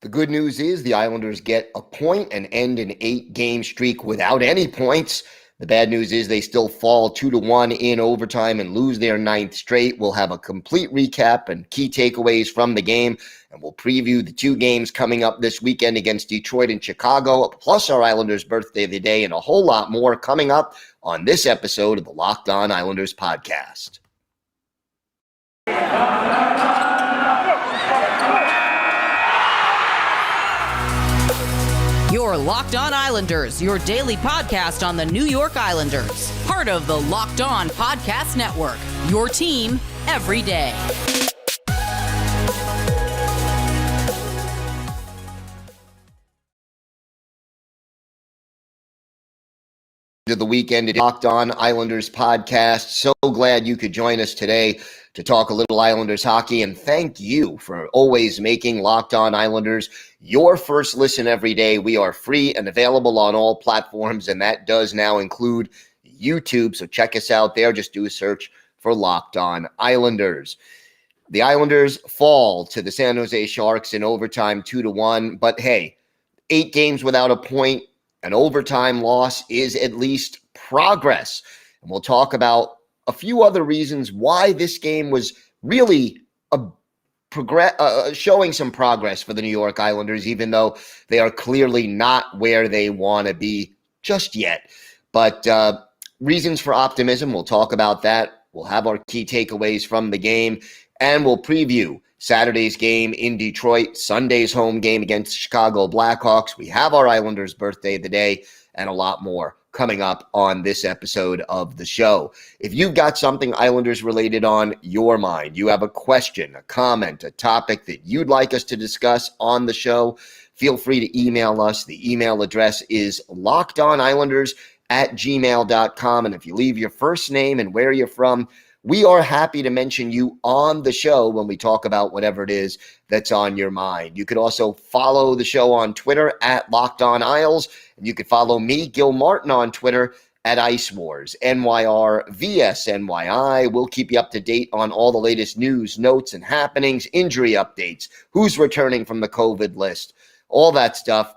The good news is the Islanders get a point and end an 8-game streak without any points. The bad news is they still fall 2-1 in overtime and lose their 9th straight. We'll have a complete recap and key takeaways from the game, and we'll preview the 2 games coming up this weekend against Detroit and Chicago, plus our Islanders' birthday of the day, and a whole lot more coming up on this episode of the Locked On Islanders podcast. Your Locked On Islanders, your daily podcast on the New York Islanders. Part of the Locked On Podcast Network, your team every day. To the weekend, Locked On Islanders podcast. So glad you could join us today to talk a little Islanders hockey, and thank you for always making Locked On Islanders your first listen every day. We are free and available on all platforms, and that does now include YouTube, so check us out there. Just do a search for Locked On Islanders. The Islanders fall to the San Jose Sharks in overtime 2-1, but hey, 8 games without a point. An overtime loss is at least progress. And we'll talk about a few other reasons why this game was really showing some progress for the New York Islanders, even though they are clearly not where they want to be just yet. But reasons for optimism, we'll talk about that. We'll have our key takeaways from the game, and we'll preview Saturday's game in Detroit, Sunday's home game against Chicago Blackhawks. We have our Islanders' birthday of the day, and a lot more coming up on this episode of the show. If you've got something Islanders related on your mind, you have a question, a comment, a topic that you'd like us to discuss on the show, feel free to email us. The email address is lockedonislanders@gmail.com. And if you leave your first name and where you're from, we are happy to mention you on the show when we talk about whatever it is that's on your mind. You could also follow the show on Twitter at Locked On Isles, and you could follow me, Gil Martin, on Twitter at Ice Wars, NYRVSNYI. We'll keep you up to date on all the latest news, notes, and happenings, injury updates, who's returning from the COVID list, all that stuff.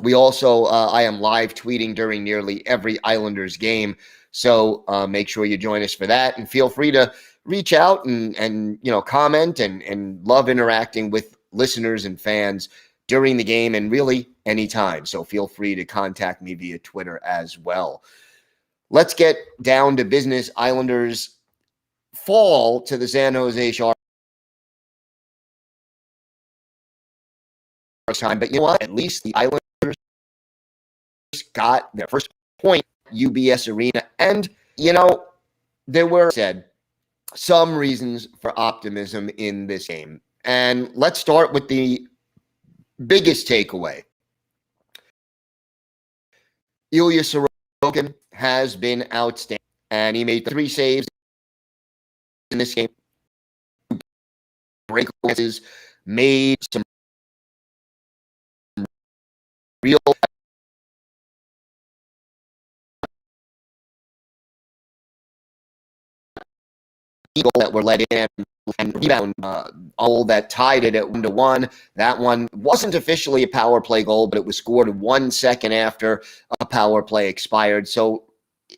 We also, I am live tweeting during nearly every Islanders game. So make sure you join us for that, and feel free to reach out and comment and love interacting with listeners and fans during the game and really anytime. So feel free to contact me via Twitter as well. Let's get down to business. Islanders fall to the San Jose Sharks time, but you know what? At least the Islanders got their first point UBS Arena. And, there were some reasons for optimism in this game. And let's start with the biggest takeaway. Ilya Sorokin has been outstanding, and he made 3 saves in this game. Breakaways, made some real goal that were let in and rebound all that tied it at 1-1. That one wasn't officially a power play goal, but it was scored 1 second after a power play expired. So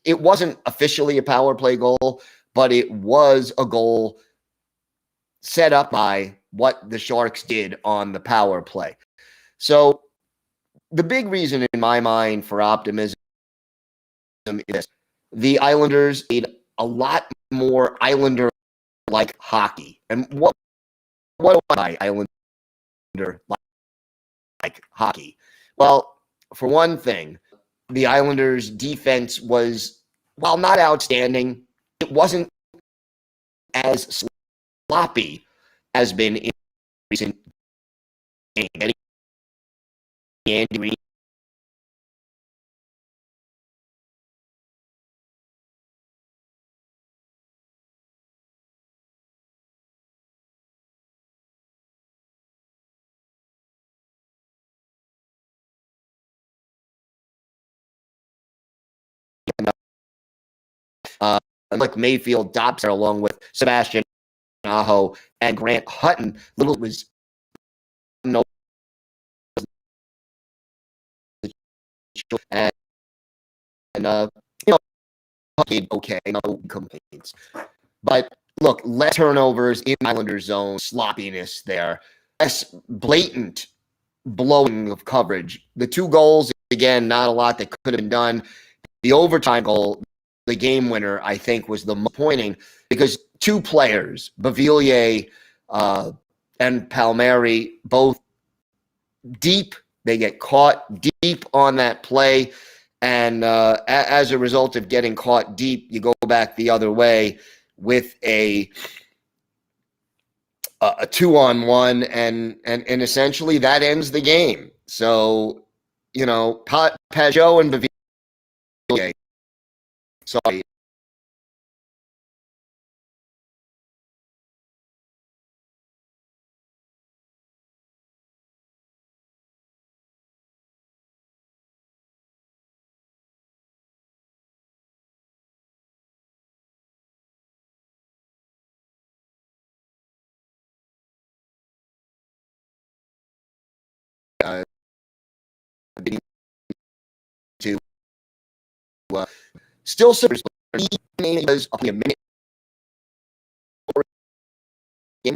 it wasn't officially a power play goal, but it was a goal set up by what the Sharks did on the power play. So the big reason in my mind for optimism is the Islanders made a lot more Islander-like hockey. And what do I Islander-like hockey? Well, for one thing, the Islanders' defense was, while not outstanding, it wasn't as sloppy as been in recent games. Andy Reid like Mayfield, Dobson, along with Sebastian Aho and Grant Hutton. Little was no and you know, played okay, no complaints. But look, less turnovers in the Islanders zone, sloppiness there, less blatant blowing of coverage. The 2 goals, again, not a lot that could have been done. The overtime goal, the game winner, I think, was the most pointing because 2 players, Beauvillier and Palmieri, both deep. They get caught deep on that play. And as a result of getting caught deep, you go back the other way with a 2-on-1, and essentially that ends the game. So, you know, Pajot and Beauvillier, sorry. To still suffers, but he was a minute game.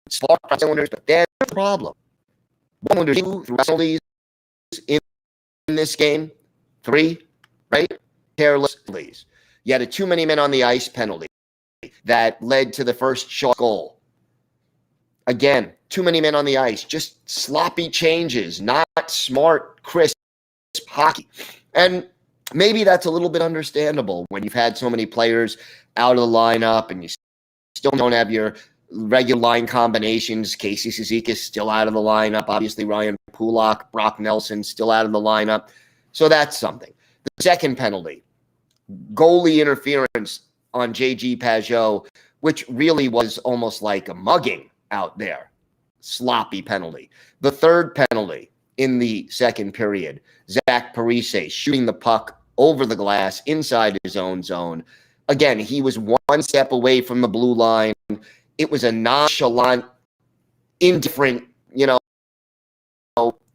It's far from Islanders, but there's a problem. Islanders through penalties in this game, 3, right? Careless plays. You had a too many men on the ice penalty that led to the first shot goal. Again, too many men on the ice, just sloppy changes, not smart, crisp hockey. And maybe that's a little bit understandable when you've had so many players out of the lineup and you still don't have your regular line combinations. Casey Cizikas still out of the lineup. Obviously, Ryan Pulock, Brock Nelson still out of the lineup. So that's something. The second penalty, goalie interference on J.G. Pajot, which really was almost like a mugging out there. Sloppy penalty. The third penalty in the second period, Zach Parise shooting the puck over the glass inside his own zone. Again, he was 1 step away from the blue line. It was a nonchalant, indifferent,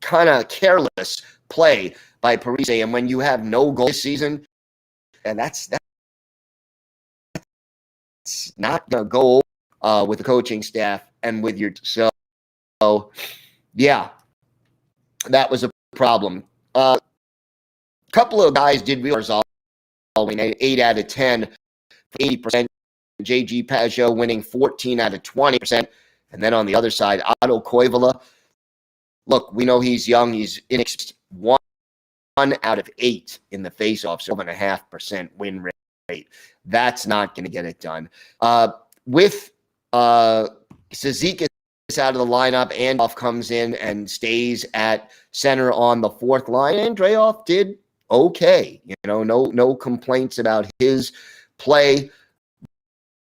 kind of careless play by Parise. And when you have no goal this season, and that's not going to go with the coaching staff and with your so yeah, that was a problem. Couple of guys did Barzal winning 8 out of 10, 80%. J.G. Pajot winning 14 out of 20%. And then on the other side, Otto Koivula. Look, we know he's young. He's inexperienced. 1 out of 8 in the faceoff, so 7.5% win rate. That's not going to get it done. With Cizikas out of the lineup, Andreoff comes in and stays at center on the 4th line. Andreoff did okay. No complaints about his play.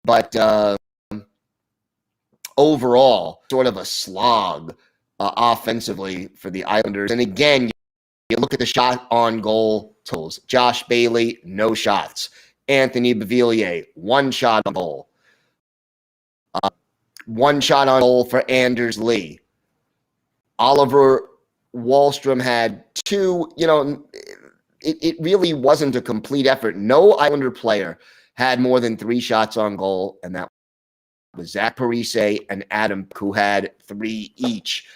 But overall, sort of a slog offensively for the Islanders. And again, you look at the shot on goal totals. Josh Bailey, no shots. Anthony Beauvillier, 1 shot on goal. 1 shot on goal for Anders Lee. Oliver Wahlstrom had 2. It really wasn't a complete effort. No Islander player had more than 3 shots on goal, and that was Zach Parise and Adam, who had 3 each.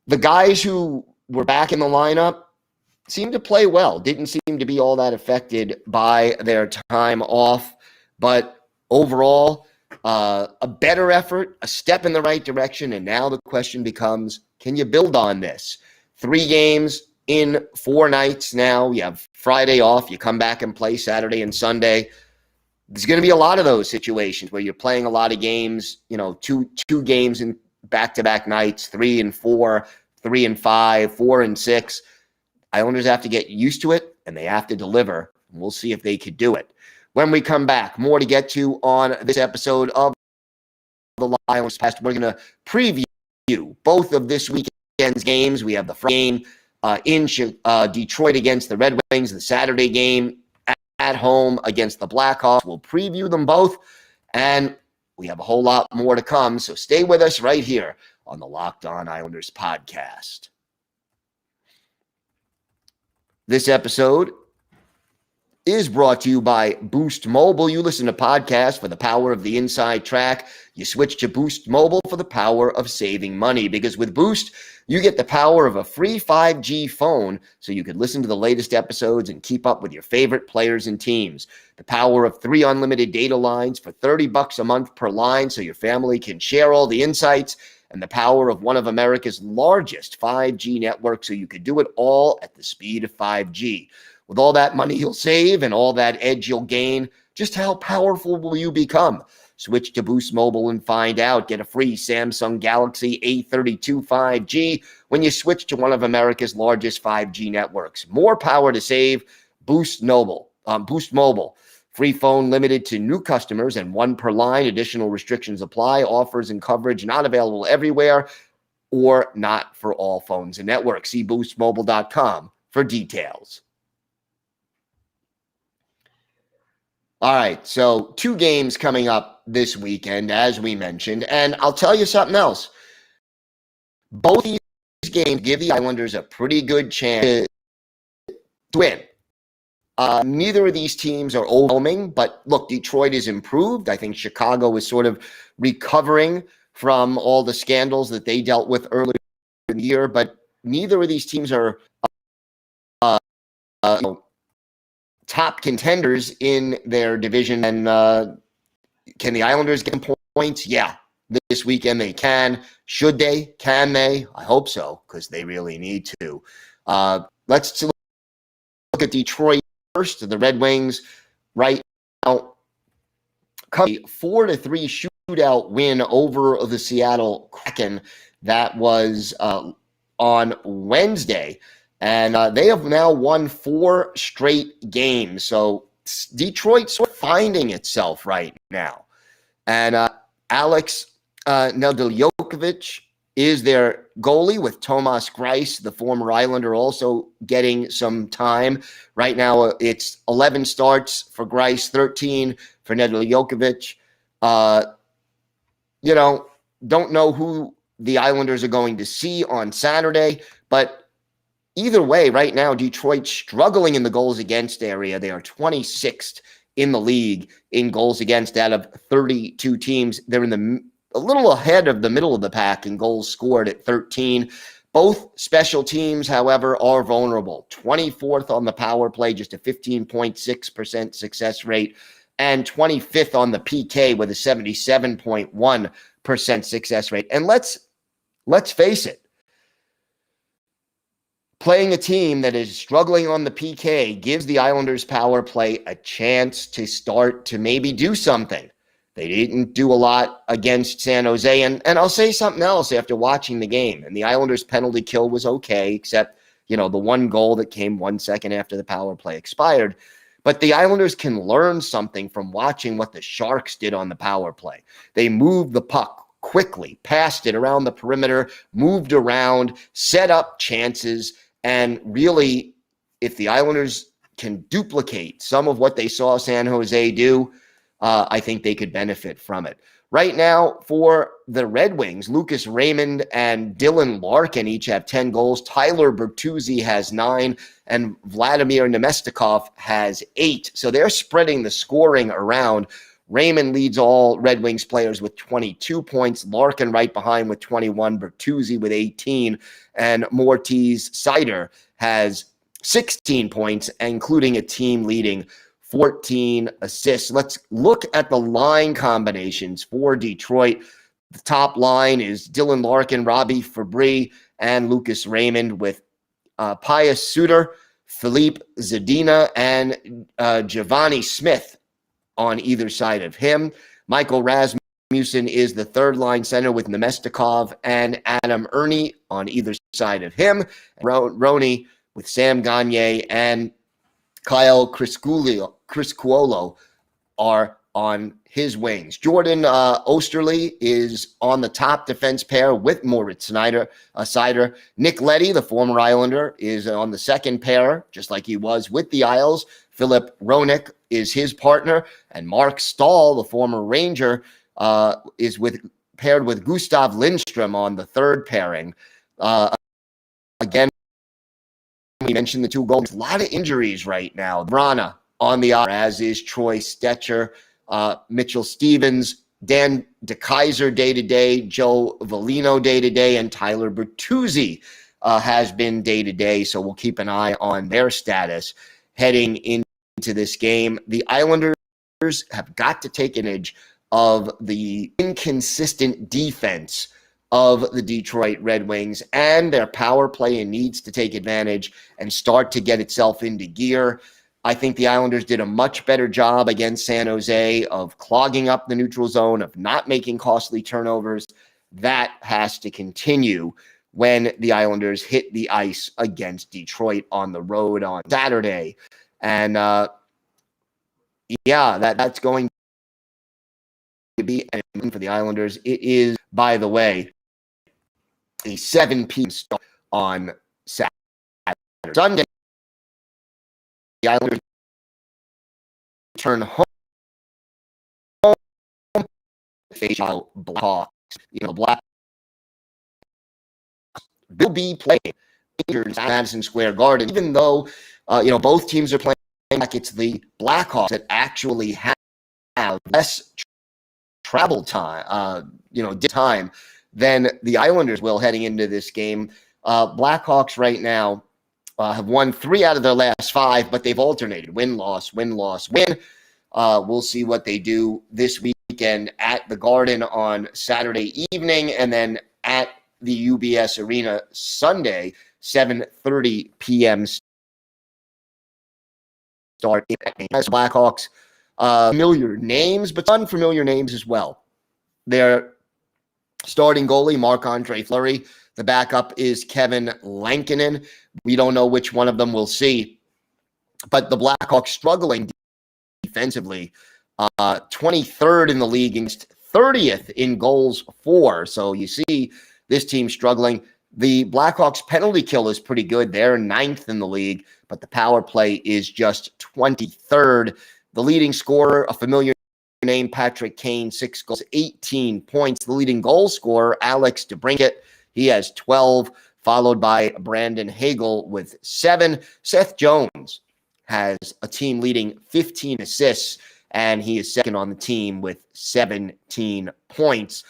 The guys who were back in the lineup seemed to play well, didn't seem to be all that affected by their time off, but overall, a better effort, a step in the right direction, and now the question becomes, can you build on this? 3 games in 4 nights now. You have Friday off, you come back and play Saturday and Sunday. There's going to be a lot of those situations where you're playing a lot of games, two games in back-to-back nights, 3 and 4, 3 and 5, 4 and 6. Islanders have to get used to it, and they have to deliver. We'll see if they could do it. When we come back, more to get to on this episode of the Lions Past. We're going to preview both of this weekend's games. We have the Friday game in Detroit against the Red Wings, the Saturday game at home against the Blackhawks. We'll preview them both, and we have a whole lot more to come. So stay with us right here on the Locked On Islanders podcast. This episode is brought to you by Boost Mobile. You listen to podcasts for the power of the inside track. You switch to Boost Mobile for the power of saving money, because with Boost, you get the power of a free 5G phone so you can listen to the latest episodes and keep up with your favorite players and teams. The power of 3 unlimited data lines for $30 a month per line so your family can share all the insights, and the power of one of America's largest 5G networks so you can do it all at the speed of 5G. With all that money you'll save and all that edge you'll gain, just how powerful will you become? Switch to Boost Mobile and find out. Get a free Samsung Galaxy A32 5G when you switch to one of America's largest 5G networks. More power to save. Boost Mobile. Free phone limited to new customers and 1 per line. Additional restrictions apply. Offers and coverage not available everywhere or not for all phones and networks. See boostmobile.com for details. All right, so 2 games coming up this weekend, as we mentioned, and I'll tell you something else. Both these games give the Islanders a pretty good chance to win. Neither of these teams are overwhelming, but look, Detroit is improved. I think Chicago is sort of recovering from all the scandals that they dealt with earlier in the year, but neither of these teams are top contenders in their division. And can the Islanders get points? Yeah, this weekend they can. Should they? Can they? I hope so, because they really need to. Let's look at Detroit first. The Red Wings right now come a 4-3 shootout win over the Seattle Kraken. That was on Wednesday. And they have now won 4 straight games. So Detroit's sort of finding itself right now. And Alex Nedeljkovic is their goalie, with Tomas Greiss, the former Islander, also getting some time. Right now it's 11 starts for Greiss, 13 for Nedeljkovic. Don't know who the Islanders are going to see on Saturday, but either way, right now, Detroit's struggling in the goals against area. They are 26th in the league in goals against out of 32 teams. They're a little ahead of the middle of the pack in goals scored at 13. Both special teams, however, are vulnerable. 24th on the power play, just a 15.6% success rate, and 25th on the PK with a 77.1% success rate. And let's face it, playing a team that is struggling on the PK gives the Islanders power play a chance to start to maybe do something. They didn't do a lot against San Jose. And I'll say something else after watching the game. And the Islanders' penalty kill was okay, except, the one goal that came 1 second after the power play expired. But the Islanders can learn something from watching what the Sharks did on the power play. They moved the puck quickly, passed it around the perimeter, moved around, set up chances. And really, if the Islanders can duplicate some of what they saw San Jose do, I think they could benefit from it. Right now, for the Red Wings, Lucas Raymond and Dylan Larkin each have 10 goals. Tyler Bertuzzi has 9, and Vladimir Nemestikov has 8. So they're spreading the scoring around. Raymond leads all Red Wings players with 22 points. Larkin right behind with 21. Bertuzzi with 18. And Mortiz Seider has 16 points, including a team-leading 14 assists. Let's look at the line combinations for Detroit. The top line is Dylan Larkin, Robbie Fabry, and Lucas Raymond, with Pius Suter, Philippe Zadina, and Giovanni Smith on either side of him. Michael Rasmussen is the third line center, with Nemestikov and Adam Ernie on either side of him. Roney with Sam Gagner and Kyle Criscuolo are on his wings. Jordan Osterley is on the top defense pair with Moritz Seider. Nick Leddy, the former Islander, is on the second pair, just like he was with the Isles. Philip Roenick is his partner, and Mark Stahl, the former Ranger, is paired with Gustav Lindstrom on the third pairing. Again, we mentioned the 2 goals. A lot of injuries right now. Vrana on the IR, as is Troy Stetcher, Mitchell Stevens, Dan DeKaiser day-to-day, Joe Valino day-to-day, and Tyler Bertuzzi has been day-to-day, so we'll keep an eye on their status heading into this game. The Islanders have got to take advantage of the inconsistent defense of the Detroit Red Wings and their power play, and needs to take advantage and start to get itself into gear. I think the Islanders did a much better job against San Jose of clogging up the neutral zone, of not making costly turnovers. That has to continue when the Islanders hit the ice against Detroit on the road on Saturday. And that's going to be an win for the Islanders. It is, by the way, a 7 p.m. start on Saturday. Sunday, the Islanders return home, face out Blackhawks. Blackhawks will be playing at Madison Square Garden, even though both teams are playing back. It's the Blackhawks that actually have less travel time, time than the Islanders will heading into this game. Blackhawks right now have won 3 out of their last 5, but they've alternated win-loss, win-loss, win. We'll see what they do this weekend at the Garden on Saturday evening, and then at the UBS Arena Sunday, 7:30 p.m. start. As Blackhawks, familiar names, but unfamiliar names as well. Their starting goalie, Marc-Andre Fleury. The backup is Kevin Lankinen. We don't know which one of them we'll see. But the Blackhawks struggling defensively. 23rd in the league against 30th in goals for. So you see this team struggling. The Blackhawks penalty kill is pretty good. They're 9th in the league, but the power play is just 23rd. The leading scorer, a familiar name, Patrick Kane, 6 goals, 18 points. The leading goal scorer, Alex DeBrincat, he has 12, followed by Brandon Hagel with 7. Seth Jones has a team leading 15 assists, and he is second on the team with 17 points.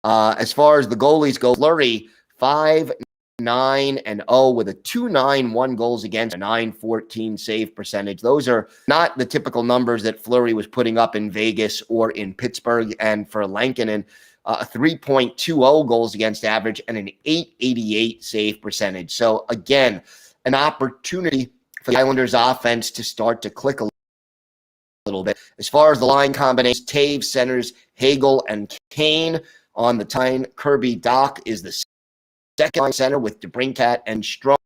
As far as the goalies go, Fleury, 5-9-0 with a 2.91 goals against, a 9.14 save percentage. Those are not the typical numbers that Fleury was putting up in Vegas or in Pittsburgh. And for Lankinen, a 3.20 goals against average and an 8.88 save percentage. So again, an opportunity for the Islanders offense to start to click a little bit. As far as the line combinations, Taves centers Hagel and Kane on the time. Kirby Doc is the second line center with DeBrincat and Strome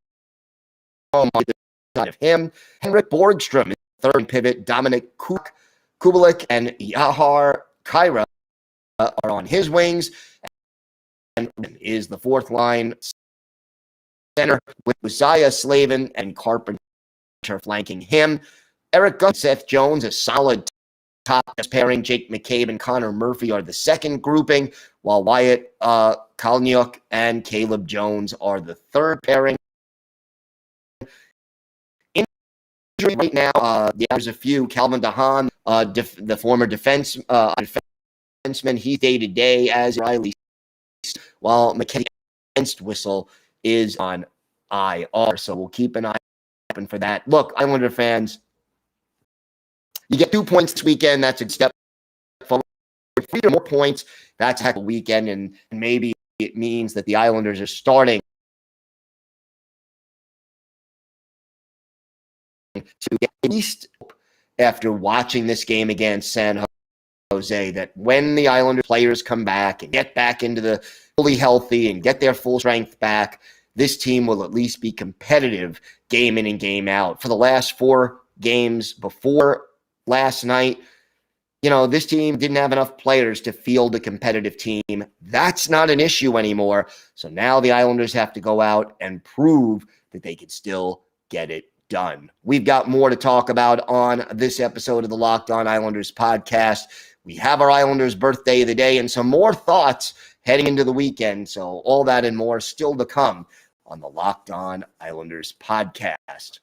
on the side of him. Henrik Borgstrom is third pivot. Dominic Kubalik and Yahar Kyra are on his wings, and is the fourth line center with Uzziah Slavin and Carpenter flanking him. Eric Gunn, Seth Jones, a solid top pairing. Jake McCabe and Connor Murphy are the second grouping, while Wyatt Kalniuk and Caleb Jones are the third pairing. Injury right now, there's a few. Calvin DeHaan, the former defenseman, he's day-to-day as Riley, while Mackenzie Whistle is on IR. So we'll keep an eye open for that. Look, Islander fans, you get 2 points this weekend. That's a step forward. 3 or more points, that's a heck of a weekend, and maybe it means that the Islanders are starting to get at least after watching this game against San Jose, that when the Islander players come back and get back into the fully healthy and get their full strength back, this team will at least be competitive game in and game out. For the last 4 games before last night, this team didn't have enough players to field a competitive team. That's not an issue anymore. So now the Islanders have to go out and prove that they can still get it done. We've got more to talk about on this episode of the Locked On Islanders podcast. We have our Islanders birthday of the day and some more thoughts heading into the weekend. So all that and more still to come on the Locked On Islanders podcast.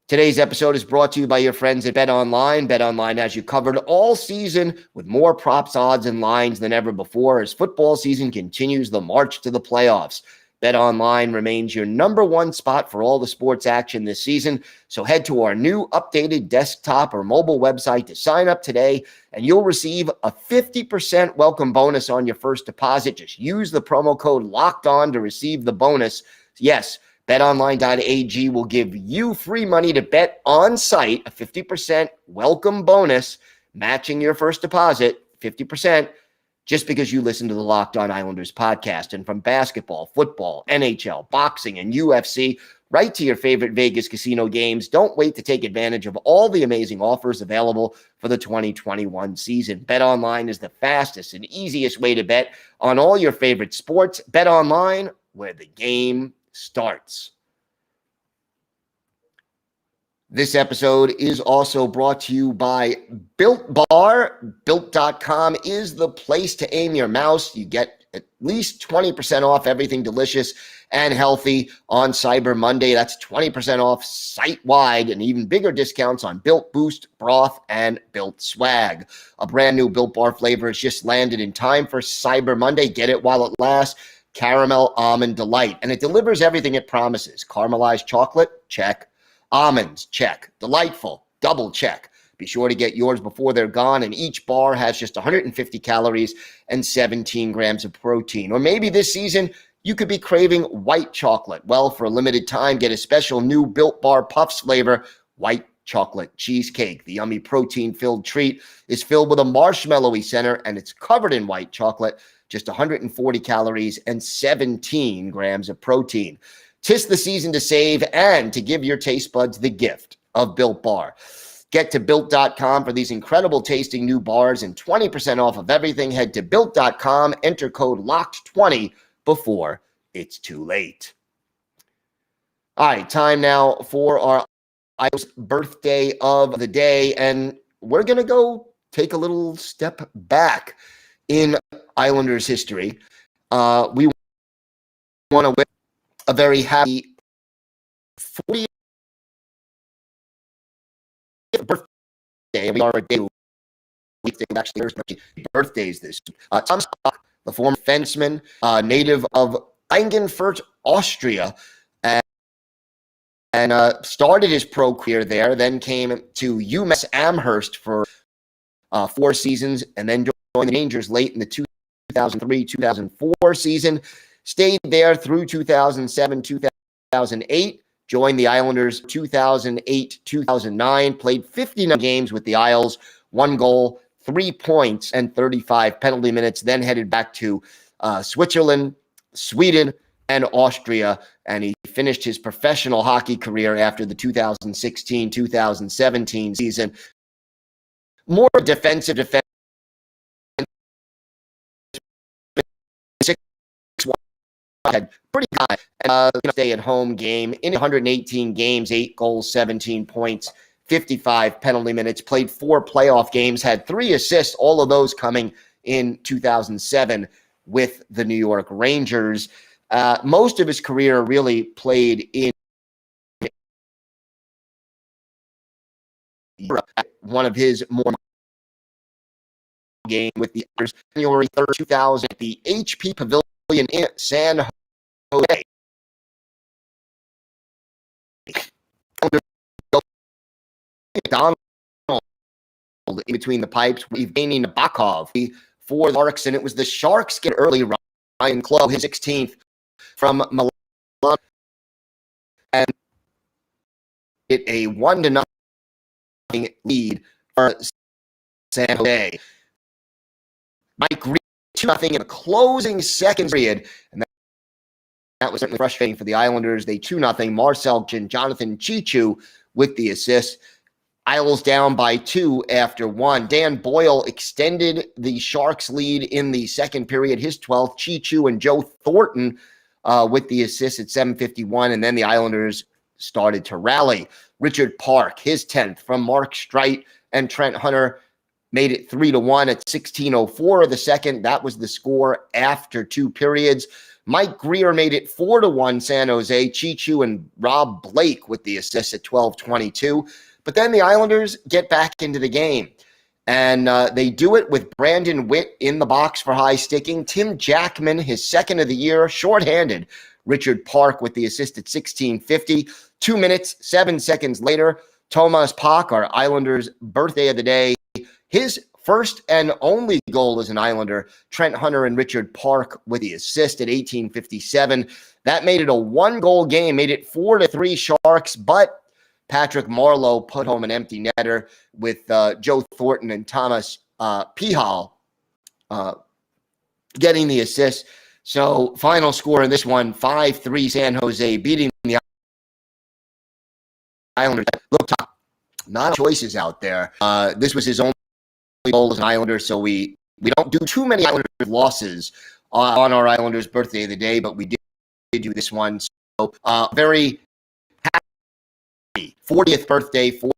Today's episode is brought to you by your friends at BetOnline. BetOnline has you covered all season with more props, odds, and lines than ever before as football season continues the march to the playoffs. BetOnline remains your number one spot for all the sports action this season. So head to our new updated desktop or mobile website to sign up today, and you'll receive a 50% welcome bonus on your first deposit. Just use the promo code LOCKEDON to receive the bonus. Yes, BetOnline.ag will give you free money to bet on site, a 50% welcome bonus, matching your first deposit, 50%, just because you listen to the Locked On Islanders podcast. And from basketball, football, NHL, boxing, and UFC, right to your favorite Vegas casino games, don't wait to take advantage of all the amazing offers available for the 2021 season. BetOnline is the fastest and easiest way to bet on all your favorite sports. BetOnline, where the game starts. This episode is also brought to you by Built Bar. Built.com is the place to aim your mouse. You get at least 20% off everything delicious and healthy on Cyber Monday. That's 20% off site-wide and even bigger discounts on Built Boost, Broth, and Built Swag. A brand new Built Bar flavor has just landed in time for Cyber Monday. Get it while it lasts. Caramel Almond Delight. And it delivers everything it promises. Caramelized chocolate? Check. Almonds? Check. Delightful? Double check. Be sure to get yours before they're gone. And each bar has just 150 calories and 17 grams of protein. Or maybe this season, you could be craving white chocolate. Well, for a limited time, get a special new Built Bar Puffs flavor, white chocolate cheesecake. The yummy protein-filled treat is filled with a marshmallowy center, and it's covered in white chocolate. Just 140 calories and 17 grams of protein. 'Tis the season to save and to give your taste buds the gift of Built Bar. Get to Built.com for these incredible tasting new bars and 20% off of everything. Head to Built.com, enter code LOCKED20 before it's too late. All right, time now for our Idol's birthday of the day, and we're going to go take a little step back in Islanders history. We want to wish a very happy 40th birthday. We are a day week, actually, there's birthdays this week. Tom Stock, the former fenceman, native of Klagenfurt, Austria, and started his pro career there, then came to UMass Amherst for 4 seasons, and then joined the Rangers late in the 2003-2004 season, stayed there through 2007-2008, joined the Islanders 2008-2009, played 59 games with the Isles, 1 goal, 3 points, and 35 penalty minutes, then headed back to Switzerland, Sweden, and Austria, and he finished his professional hockey career after the 2016-2017 season. More defensive, had pretty high stay-at-home game in 118 games, 8 goals, 17 points, 55 penalty minutes, played 4 playoff games, had 3 assists, all of those coming in 2007 with the New York Rangers. Most of his career really played in Europe. One of his more game with the January 3rd, 2000 at the HP Pavilion in San Jose. Donald in between the pipes, Evgeny Nabokov for the Sharks, and it was the Sharks get early. Ryan Clough, his 16th from Milan, and it a 1-0 lead for San Jose. Mike Reed 2-0 in the closing second period, and that was certainly frustrating for the Islanders. They 2-0. Marcel and Jonathan Chichu with the assist. Isles down by 2 after 1. Dan Boyle extended the Sharks lead in the second period, his 12th. Chichu and Joe Thornton with the assist at 7:51, and then the Islanders started to rally. Richard Park, his 10th from Mark Streit and Trent Hunter, made it 3-1 at 16:04 of the second. That was the score after 2 periods. Mike Greer made it 4-1 San Jose. Chichu and Rob Blake with the assist at 12:22. But then the Islanders get back into the game. And they do it with Brandon Witt in the box for high sticking. Tim Jackman, his second of the year, shorthanded. Richard Park with the assist at 16:50. 2 minutes, 7 seconds later, Tomas Pak, our Islanders' birthday of the day, his first and only goal as an Islander. Trent Hunter and Richard Park with the assist at 18:57. That made it a 1-goal game, made it 4-3 Sharks, but Patrick Marleau put home an empty netter with Joe Thornton and Thomas Pihal getting the assist. So final score in this one, 5-3 San Jose, beating the Islanders. Look, not choices out there. This was his only goal as an Islander, so we don't do too many Islanders losses on our Islanders' birthday of the day, but we did do this one. So very 40th birthday for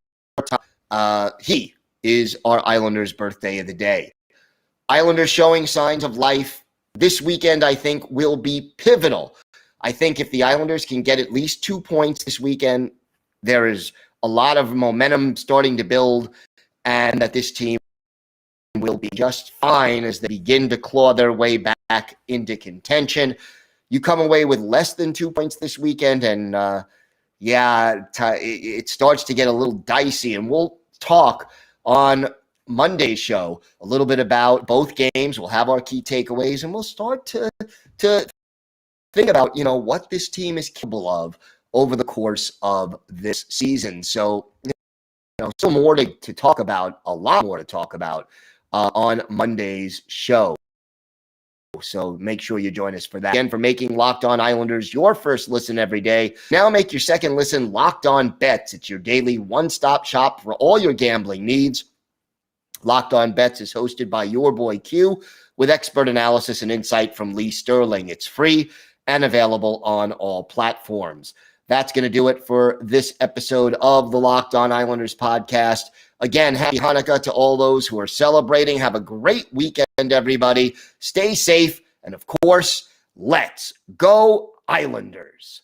he is our Islanders' birthday of the day. Islanders showing signs of life this weekend, I think, will be pivotal. I think if the Islanders can get at least 2 points this weekend, there is a lot of momentum starting to build, and that this team will be just fine as they begin to claw their way back into contention. You come away with less than 2 points this weekend, and it starts to get a little dicey, and we'll talk on Monday's show a little bit about both games. We'll have our key takeaways, and we'll start to think about, what this team is capable of over the course of this season. So, still more to talk about, a lot more to talk about on Monday's show. So make sure you join us for that. Again, for making Locked On Islanders your first listen every day. Now make your second listen Locked On Bets. It's your daily one-stop shop for all your gambling needs. Locked On Bets is hosted by your boy Q with expert analysis and insight from Lee Sterling. It's free and available on all platforms. That's going to do it for this episode of the Locked On Islanders podcast. Again, happy Hanukkah to all those who are celebrating. Have a great weekend, everybody. Stay safe. And of course, let's go Islanders.